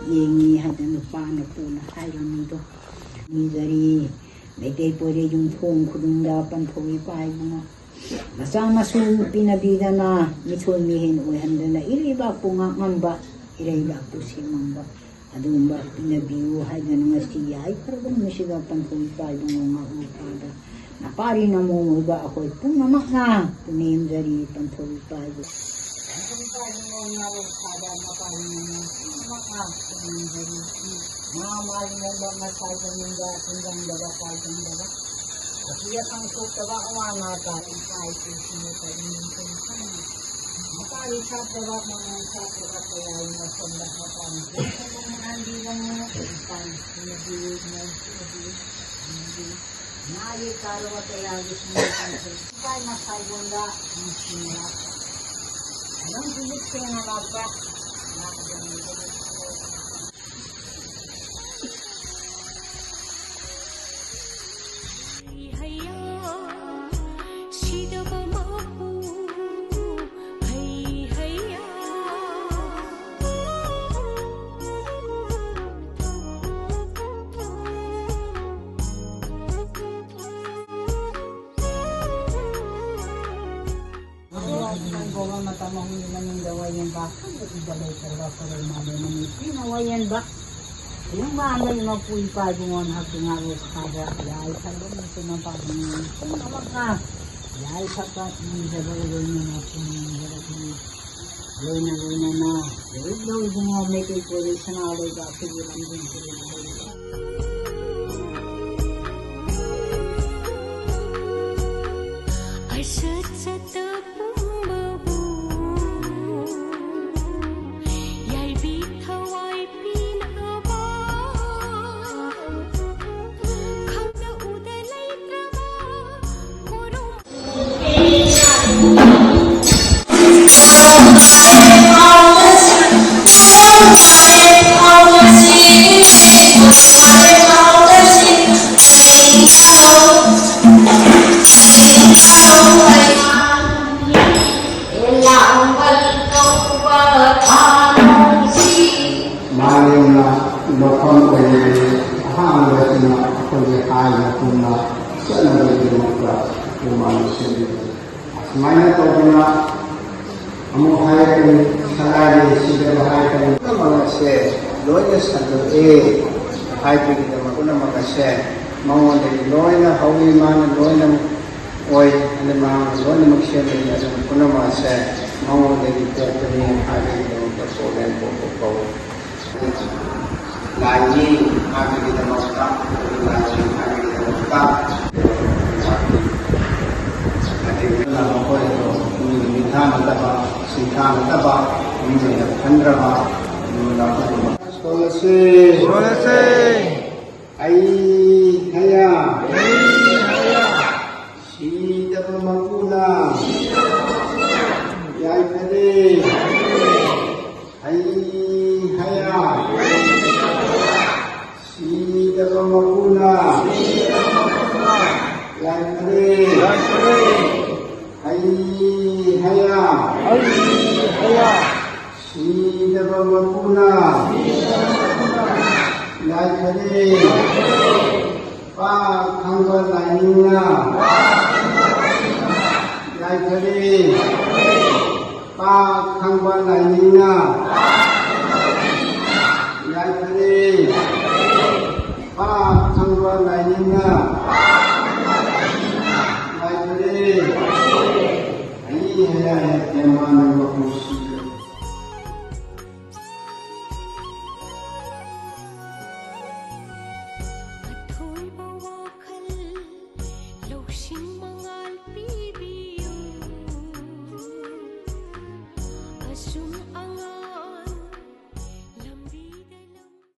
Yengi hada nupa na pula hayramido. Mizari, Mete pwede yung thong kudunda panthoy pa mga. Masama su pinabida na mitulmihin o handa na iriba po nga mamba. Iriba po si mamba. Adumba pinabiyo hada nga siya. Ay parang masya panthoy pa yung mga upada. Napari na mo iba ako. Kung namak na, punim dari panthoy pa yung. Panthoy pa yung mga upada napari na mo. Mahal mo ba masayang yung hanggang daga kayang daga? Kasi ang sukaba umana tayo kahit yung sinutay yung sinutay. Matali sa daga mga sa daga kaya yung nasanda na tayo. Kung mga hindi lang mo, isang sinabilig mo, sinabilig. Nali karawa kaya gusto mo yung kaya masayang da, yung sinutay. Anong bilit siya nga napa? Matamang naman yung gawayan ba? Idalay talaga ko rin mga naman. Pinawayan ba? Yung mamay magpuy pa yung hapin nga rin sa kada. Yay, talaga na sinapagin. Kung nawag na. Yay, sapat yung dalawa na natin yung dalawa. Loy na na. Loy yung mga may kay pwede sa nalay ba? Sige lang din sila. Ay sa Semuanya tahu na amo hay kan salari sila hay kan mga se loy na sa doe hay pigi na mga mga se mga loy na hawi man loy na oy ano mga loy na mag-share na kuna mga se mga dito ni hay ng personal po lagi kami kita magta lagi kami kita magta ako ito, minta mataba, sita mataba, minta kandraba, Solase, ay haya, sita pamaguna, yay pade, ay haya, sita pamaguna, yay pade, Ay haya, sida pamaguna, yay pade, paghanggan lainnya, yay pade, paghanggan lainnya, yay pade, paghanggan lainnya, yay pade. Ini adalah yang mana